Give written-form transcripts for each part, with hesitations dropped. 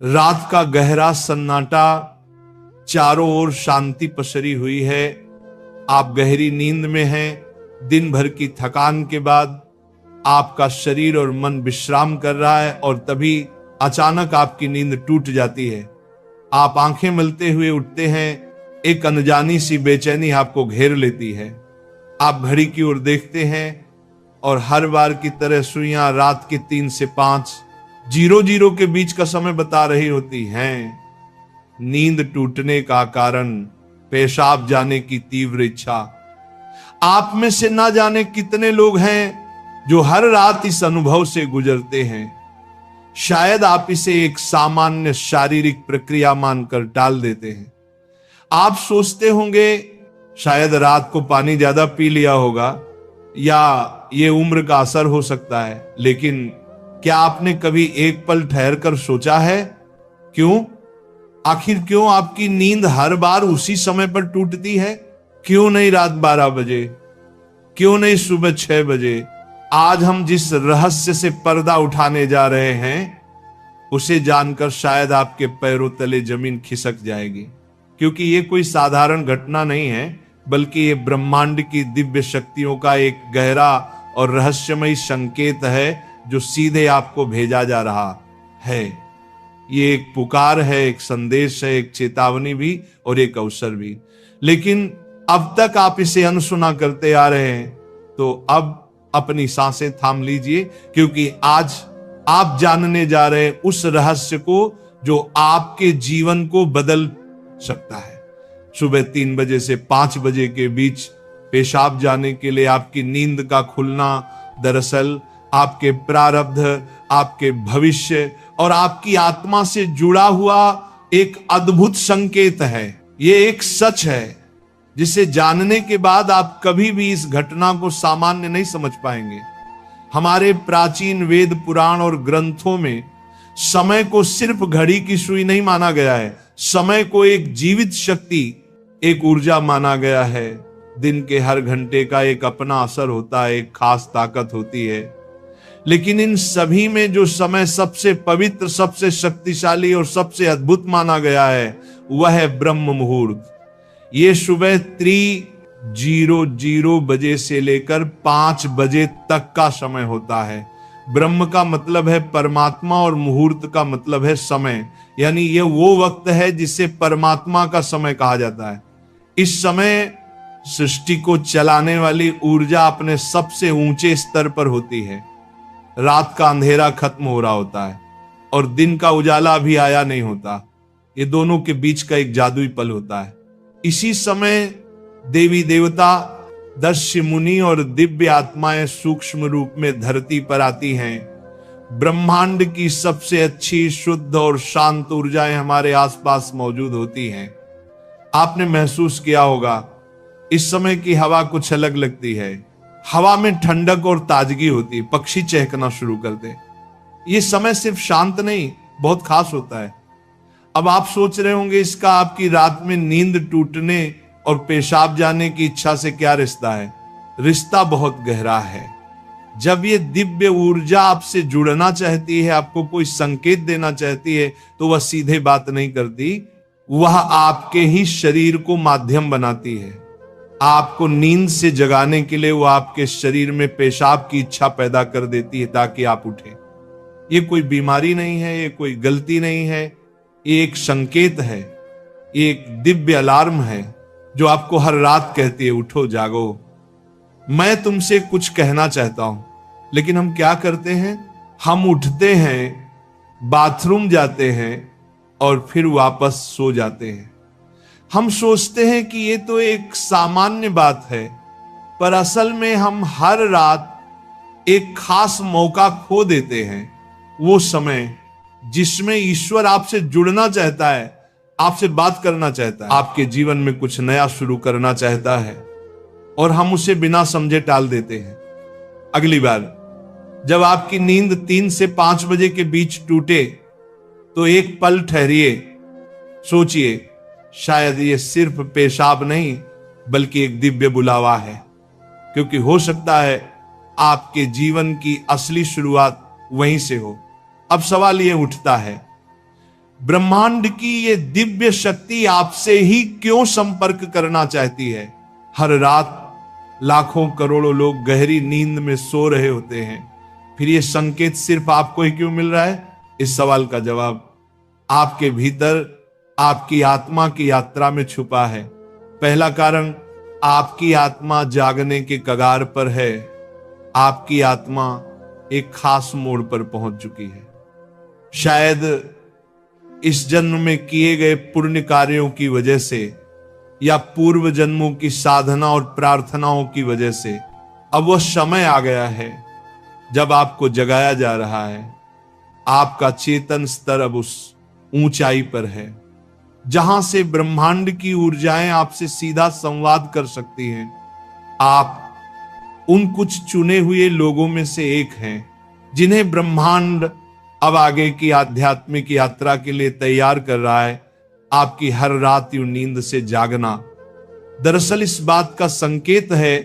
रात का गहरा सन्नाटा, चारों ओर शांति पसरी हुई है। आप गहरी नींद में हैं। दिन भर की थकान के बाद आपका शरीर और मन विश्राम कर रहा है और तभी अचानक आपकी नींद टूट जाती है। आप आंखें मलते हुए उठते हैं। एक अनजानी सी बेचैनी आपको घेर लेती है। आप घड़ी की ओर देखते हैं और हर बार की तरह सुइयां रात के 3 से 5:00 के बीच का समय बता रही होती हैं। नींद टूटने का कारण पेशाब जाने की तीव्र इच्छा। आप में से ना जाने कितने लोग हैं जो हर रात इस अनुभव से गुजरते हैं। शायद आप इसे एक सामान्य शारीरिक प्रक्रिया मानकर टाल देते हैं। आप सोचते होंगे शायद रात को पानी ज्यादा पी लिया होगा या ये उम्र का असर हो सकता है, लेकिन क्या आपने कभी एक पल ठहर कर सोचा है क्यों? आखिर क्यों आपकी नींद हर बार उसी समय पर टूटती है? क्यों नहीं रात 12 बजे? क्यों नहीं सुबह 6 बजे? आज हम जिस रहस्य से पर्दा उठाने जा रहे हैं उसे जानकर शायद आपके पैरों तले जमीन खिसक जाएगी, क्योंकि ये कोई साधारण घटना नहीं है, बल्कि ये ब्रह्मांड की दिव्य शक्तियों का एक गहरा और रहस्यमयी संकेत है जो सीधे आपको भेजा जा रहा है। ये एक पुकार है, एक संदेश है, एक चेतावनी भी और एक अवसर भी। लेकिन अब तक आप इसे अनसुना करते आ रहे हैं, तो अब अपनी सांसें थाम लीजिए, क्योंकि आज आप जानने जा रहे हैं उस रहस्य को जो आपके जीवन को बदल सकता है। सुबह 3 बजे से 5 बजे के बीच पेशाब जाने के लिए आपकी नींद का खुलना दरअसल आपके प्रारब्ध, आपके भविष्य और आपकी आत्मा से जुड़ा हुआ एक अद्भुत संकेत है। ये एक सच है जिसे जानने के बाद आप कभी भी इस घटना को सामान्य नहीं समझ पाएंगे। हमारे प्राचीन वेद, पुराण और ग्रंथों में समय को सिर्फ घड़ी की सुई नहीं माना गया है। समय को एक जीवित शक्ति, एक ऊर्जा माना गया है। दिन के हर घंटे का एक अपना असर होता है, एक खास ताकत होती है। लेकिन इन सभी में जो समय सबसे पवित्र, सबसे शक्तिशाली और सबसे अद्भुत माना गया है वह है ब्रह्म मुहूर्त। ये सुबह 3:00 बजे से लेकर 5 बजे तक का समय होता है। ब्रह्म का मतलब है परमात्मा और मुहूर्त का मतलब है समय, यानी ये वो वक्त है जिसे परमात्मा का समय कहा जाता है। इस समय सृष्टि को चलाने वाली ऊर्जा अपने सबसे ऊंचे स्तर पर होती है। रात का अंधेरा खत्म हो रहा होता है और दिन का उजाला अभी आया नहीं होता। ये दोनों के बीच का एक जादुई पल होता है। इसी समय देवी देवता, दर्शी मुनि और दिव्य आत्माएं सूक्ष्म रूप में धरती पर आती हैं। ब्रह्मांड की सबसे अच्छी, शुद्ध और शांत ऊर्जाएं हमारे आसपास मौजूद होती हैं। आपने महसूस किया होगा इस समय की हवा कुछ अलग लगती है। हवा में ठंडक और ताजगी होती, पक्षी चहकना शुरू कर दे। ये समय सिर्फ शांत नहीं, बहुत खास होता है। अब आप सोच रहे होंगे इसका आपकी रात में नींद टूटने और पेशाब जाने की इच्छा से क्या रिश्ता है? रिश्ता बहुत गहरा है। जब ये दिव्य ऊर्जा आपसे जुड़ना चाहती है, आपको कोई संकेत देना चाहती है, तो वह सीधे बात नहीं करती, वह आपके ही शरीर को माध्यम बनाती है। आपको नींद से जगाने के लिए वो आपके शरीर में पेशाब की इच्छा पैदा कर देती है ताकि आप उठें। ये कोई बीमारी नहीं है, ये कोई गलती नहीं है, ये एक संकेत है, ये एक दिव्य अलार्म है जो आपको हर रात कहती है उठो, जागो, मैं तुमसे कुछ कहना चाहता हूं। लेकिन हम क्या करते हैं? हम उठते हैं, बाथरूम जाते हैं और फिर वापस सो जाते हैं। हम सोचते हैं कि ये तो एक सामान्य बात है, पर असल में हम हर रात एक खास मौका खो देते हैं। वो समय जिसमें ईश्वर आपसे जुड़ना चाहता है, आपसे बात करना चाहता है, आपके जीवन में कुछ नया शुरू करना चाहता है, और हम उसे बिना समझे टाल देते हैं। अगली बार जब आपकी नींद 3 से 5 बजे के बीच टूटे तो एक पल ठहरिए, सोचिए, शायद ये सिर्फ पेशाब नहीं बल्कि एक दिव्य बुलावा है, क्योंकि हो सकता है आपके जीवन की असली शुरुआत वहीं से हो। अब सवाल ये उठता है, ब्रह्मांड की ये दिव्य शक्ति आपसे ही क्यों संपर्क करना चाहती है? हर रात लाखों करोड़ों लोग गहरी नींद में सो रहे होते हैं, फिर ये संकेत सिर्फ आपको ही क्यों मिल रहा है? इस सवाल का जवाब आपके भीतर आपकी आत्मा की यात्रा में छुपा है। पहला कारण, आपकी आत्मा जागने के कगार पर है। आपकी आत्मा एक खास मोड़ पर पहुंच चुकी है। शायद इस जन्म में किए गए पुण्य कार्यों की वजह से या पूर्व जन्मों की साधना और प्रार्थनाओं की वजह से अब वह समय आ गया है जब आपको जगाया जा रहा है। आपका चेतन स्तर अब उस ऊंचाई पर है जहां से ब्रह्मांड की ऊर्जाएं आपसे सीधा संवाद कर सकती हैं। आप उन कुछ चुने हुए लोगों में से एक हैं जिन्हें ब्रह्मांड अब आगे की आध्यात्मिक यात्रा के लिए तैयार कर रहा है। आपकी हर रात यूं नींद से जागना दरअसल इस बात का संकेत है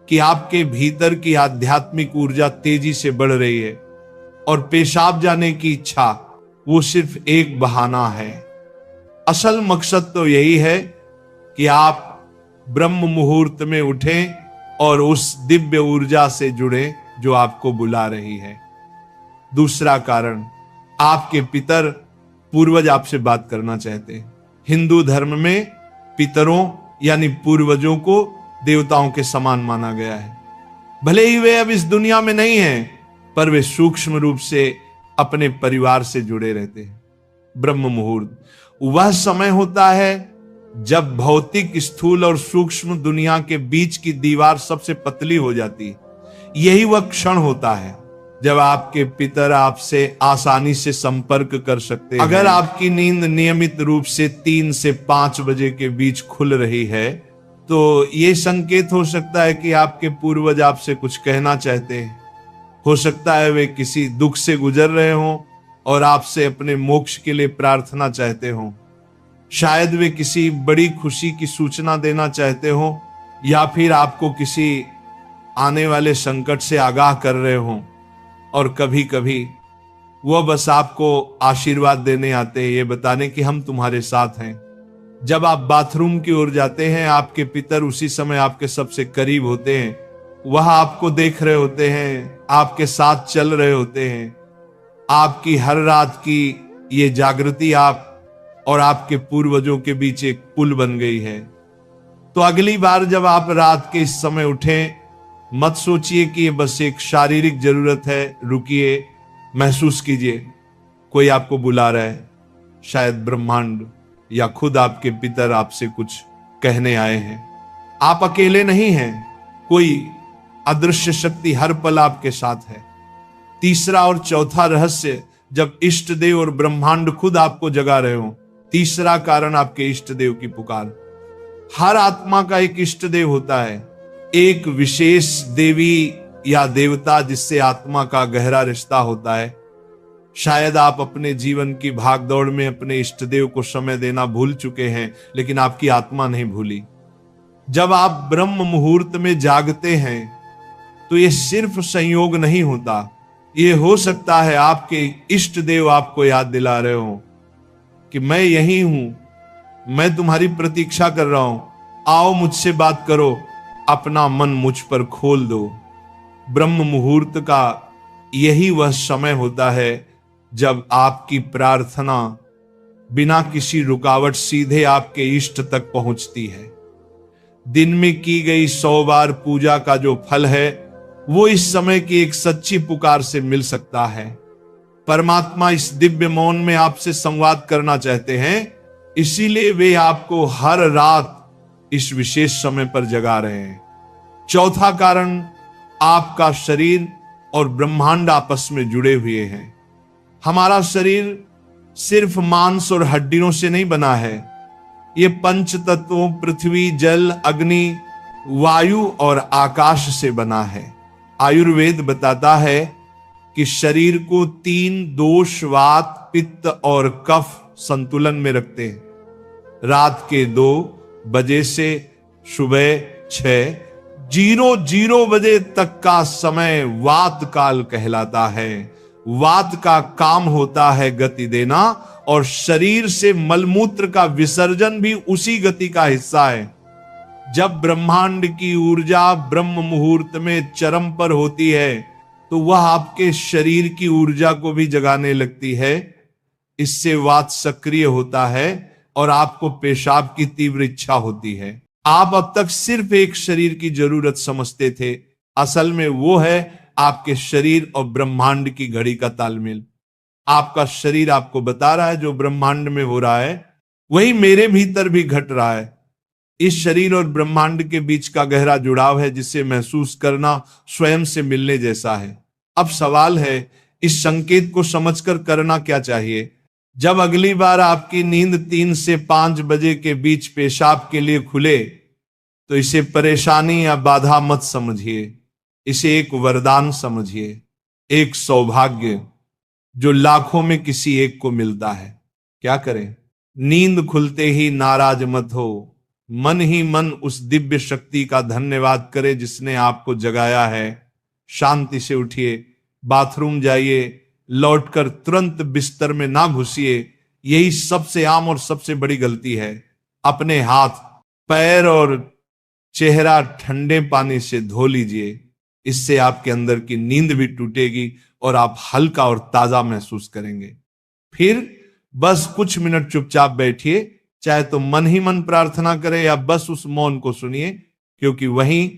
कि आपके भीतर की आध्यात्मिक ऊर्जा तेजी से बढ़ रही है और पेशाब जाने की इच्छा वो सिर्फ एक बहाना है। असल मकसद तो यही है कि आप ब्रह्म मुहूर्त में उठें और उस दिव्य ऊर्जा से जुड़े जो आपको बुला रही है। दूसरा कारण, आपके पितर पूर्वज आपसे बात करना चाहते हैं। हिंदू धर्म में पितरों यानी पूर्वजों को देवताओं के समान माना गया है। भले ही वे अब इस दुनिया में नहीं हैं, पर वे सूक्ष्म रूप से अपने परिवार से जुड़े रहते हैं। ब्रह्म मुहूर्त वह समय होता है जब भौतिक, स्थूल और सूक्ष्म दुनिया के बीच की दीवार सबसे पतली हो जाती है। यही वह क्षण होता है जब आपके पितर आपसे आसानी से संपर्क कर सकते हैं। अगर आपकी नींद नियमित रूप से 3 से 5 बजे के बीच खुल रही है तो यह संकेत हो सकता है कि आपके पूर्वज आपसे कुछ कहना चाहते हैं। हो सकता है वे किसी दुख से गुजर रहे हों और आपसे अपने मोक्ष के लिए प्रार्थना चाहते हों। शायद वे किसी बड़ी खुशी की सूचना देना चाहते हों या फिर आपको किसी आने वाले संकट से आगाह कर रहे हों। और कभी कभी वह बस आपको आशीर्वाद देने आते हैं, ये बताने कि हम तुम्हारे साथ हैं। जब आप बाथरूम की ओर जाते हैं, आपके पितर उसी समय आपके सबसे करीब होते हैं। वह आपको देख रहे होते हैं, आपके साथ चल रहे होते हैं। आपकी हर रात की ये जागृति आप और आपके पूर्वजों के बीच एक पुल बन गई है। तो अगली बार जब आप रात के इस समय उठें, मत सोचिए कि ये बस एक शारीरिक जरूरत है। रुकिए, महसूस कीजिए कोई आपको बुला रहा है। शायद ब्रह्मांड या खुद आपके पितर आपसे कुछ कहने आए हैं। आप अकेले नहीं हैं, कोई अदृश्य शक्ति हर पल आपके साथ है। तीसरा और चौथा रहस्य, जब इष्ट देव और ब्रह्मांड खुद आपको जगा रहे हो। तीसरा कारण, आपके इष्ट देव की पुकार। हर आत्मा का एक इष्ट देव होता है, एक विशेष देवी या देवता जिससे आत्मा का गहरा रिश्ता होता है। शायद आप अपने जीवन की भागदौड़ में अपने इष्ट देव को समय देना भूल चुके हैं, लेकिन आपकी आत्मा नहीं भूली। जब आप ब्रह्म मुहूर्त में जागते हैं तो यह सिर्फ संयोग नहीं होता, यह हो सकता है आपके इष्ट देव आपको याद दिला रहे हो कि मैं यही हूं, मैं तुम्हारी प्रतीक्षा कर रहा हूं, आओ मुझसे बात करो, अपना मन मुझ पर खोल दो। ब्रह्म मुहूर्त का यही वह समय होता है जब आपकी प्रार्थना बिना किसी रुकावट सीधे आपके इष्ट तक पहुंचती है। दिन में की गई 100 बार पूजा का जो फल है वो इस समय की एक सच्ची पुकार से मिल सकता है। परमात्मा इस दिव्य मौन में आपसे संवाद करना चाहते हैं, इसीलिए वे आपको हर रात इस विशेष समय पर जगा रहे हैं। चौथा कारण, आपका शरीर और ब्रह्मांड आपस में जुड़े हुए हैं। हमारा शरीर सिर्फ मांस और हड्डियों से नहीं बना है, ये पंच तत्वों पृथ्वी, जल, अग्नि, वायु और आकाश से बना है। आयुर्वेद बताता है कि शरीर को 3 दोष, वात, पित्त और कफ संतुलन में रखते हैं। रात के 2 बजे से सुबह 6:00 बजे तक का समय वात काल कहलाता है वात का काम होता है गति देना, और शरीर से मलमूत्र का विसर्जन भी उसी गति का हिस्सा है। जब ब्रह्मांड की ऊर्जा ब्रह्म मुहूर्त में चरम पर होती है तो वह आपके शरीर की ऊर्जा को भी जगाने लगती है। इससे वात सक्रिय होता है और आपको पेशाब की तीव्र इच्छा होती है। आप अब तक सिर्फ एक शरीर की जरूरत समझते थे, असल में वो है आपके शरीर और ब्रह्मांड की घड़ी का तालमेल। आपका शरीर आपको बता रहा है जो ब्रह्मांड में हो रहा है वही मेरे भीतर भी घट रहा है। इस शरीर और ब्रह्मांड के बीच का गहरा जुड़ाव है जिसे महसूस करना स्वयं से मिलने जैसा है। अब सवाल है इस संकेत को समझकर करना क्या चाहिए। जब अगली बार आपकी नींद 3 से 5 बजे के बीच पेशाब के लिए खुले तो इसे परेशानी या बाधा मत समझिए, इसे एक वरदान समझिए, एक सौभाग्य जो लाखों में किसी एक को मिलता है। क्या करें? नींद खुलते ही नाराज मत हो, मन ही मन उस दिव्य शक्ति का धन्यवाद करें जिसने आपको जगाया है। शांति से उठिए, बाथरूम जाइए, लौटकर तुरंत बिस्तर में ना घुसिए। यही सबसे आम और सबसे बड़ी गलती है। अपने हाथ, पैर और चेहरा ठंडे पानी से धो लीजिए। इससे आपके अंदर की नींद भी टूटेगी और आप हल्का और ताजा महसूस करेंगे। फिर बस कुछ मिनट चुपचाप बैठिए, चाहे तो मन ही मन प्रार्थना करें या बस उस मौन को सुनिए, क्योंकि वहीं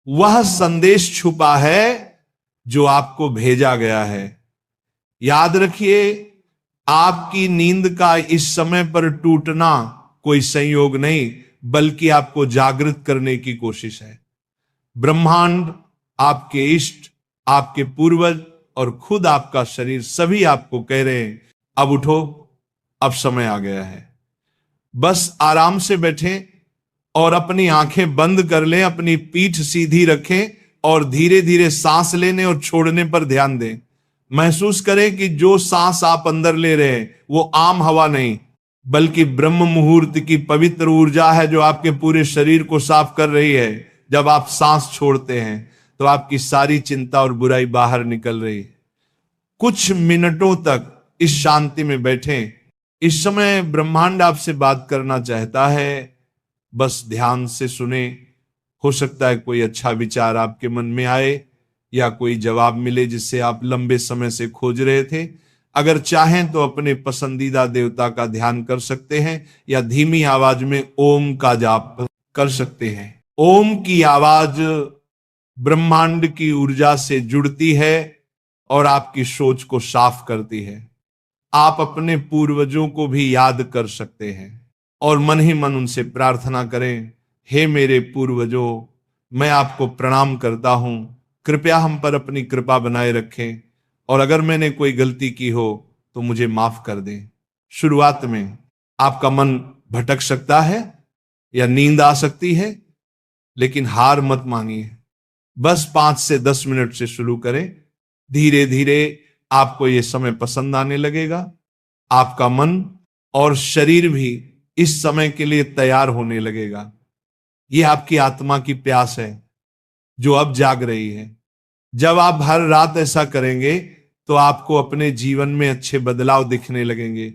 वह संदेश छुपा है जो आपको भेजा गया है। याद रखिए, आपकी नींद का इस समय पर टूटना कोई संयोग नहीं, बल्कि आपको जागृत करने की कोशिश है। ब्रह्मांड, आपके इष्ट, आपके पूर्वज और खुद आपका शरीर सभी आपको कह रहे हैं, अब उठो, अब समय आ गया है। बस आराम से बैठें और अपनी आंखें बंद कर लें, अपनी पीठ सीधी रखें और धीरे धीरे सांस लेने और छोड़ने पर ध्यान दें। महसूस करें कि जो सांस आप अंदर ले रहे हैं वो आम हवा नहीं, बल्कि ब्रह्म मुहूर्त की पवित्र ऊर्जा है जो आपके पूरे शरीर को साफ कर रही है। जब आप सांस छोड़ते हैं तो आपकी सारी चिंता और बुराई बाहर निकल रही है। कुछ मिनटों तक इस शांति में बैठें। इस समय ब्रह्मांड आपसे बात करना चाहता है, बस ध्यान से सुने। हो सकता है कोई अच्छा विचार आपके मन में आए या कोई जवाब मिले जिसे आप लंबे समय से खोज रहे थे। अगर चाहें तो अपने पसंदीदा देवता का ध्यान कर सकते हैं या धीमी आवाज में ओम का जाप कर सकते हैं। ओम की आवाज ब्रह्मांड की ऊर्जा से जुड़ती है और आपकी सोच को साफ करती है। आप अपने पूर्वजों को भी याद कर सकते हैं और मन ही मन उनसे प्रार्थना करें, हे मेरे पूर्वजों, मैं आपको प्रणाम करता हूं, कृपया हम पर अपनी कृपा बनाए रखें और अगर मैंने कोई गलती की हो तो मुझे माफ कर दें। शुरुआत में आपका मन भटक सकता है या नींद आ सकती है, लेकिन हार मत मानिए। बस 5 से 10 मिनट से शुरू करें। धीरे धीरे आपको यह समय पसंद आने लगेगा। आपका मन और शरीर भी इस समय के लिए तैयार होने लगेगा। यह आपकी आत्मा की प्यास है जो अब जाग रही है। जब आप हर रात ऐसा करेंगे तो आपको अपने जीवन में अच्छे बदलाव दिखने लगेंगे।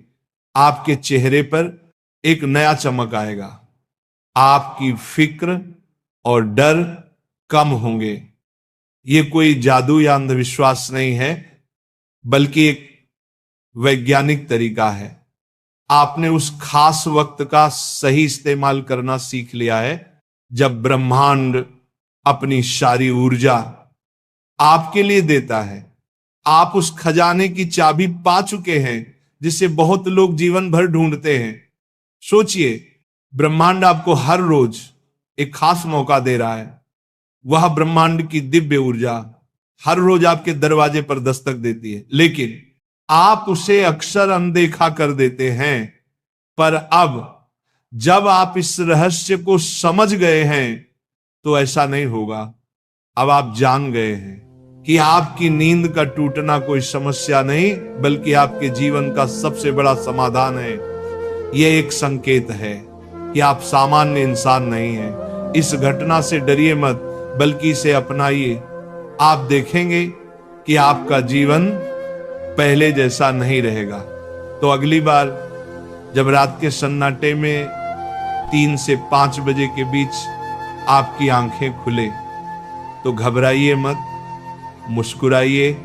आपके चेहरे पर एक नया चमक आएगा। आपकी फिक्र और डर कम होंगे। ये कोई जादू या अंधविश्वास नहीं है, बल्कि एक वैज्ञानिक तरीका है। आपने उस खास वक्त का सही इस्तेमाल करना सीख लिया है जब ब्रह्मांड अपनी सारी ऊर्जा आपके लिए देता है। आप उस खजाने की चाबी पा चुके हैं जिसे बहुत लोग जीवन भर ढूंढते हैं। सोचिए, ब्रह्मांड आपको हर रोज एक खास मौका दे रहा है। वह ब्रह्मांड की दिव्य ऊर्जा हर रोज आपके दरवाजे पर दस्तक देती है, लेकिन आप उसे अक्सर अनदेखा कर देते हैं। पर अब जब आप इस रहस्य को समझ गए हैं तो ऐसा नहीं होगा। अब आप जान गए हैं कि आपकी नींद का टूटना कोई समस्या नहीं, बल्कि आपके जीवन का सबसे बड़ा समाधान है। यह एक संकेत है कि आप सामान्य इंसान नहीं हैं। इस घटना से डरिए मत, बल्कि इसे अपनाइए। आप देखेंगे कि आपका जीवन पहले जैसा नहीं रहेगा। तो अगली बार जब रात के सन्नाटे में 3 से 5 बजे के बीच आपकी आंखें खुले तो घबराइए मत, मुस्कुराइए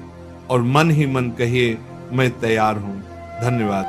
और मन ही मन कहिए मैं तैयार हूं। धन्यवाद।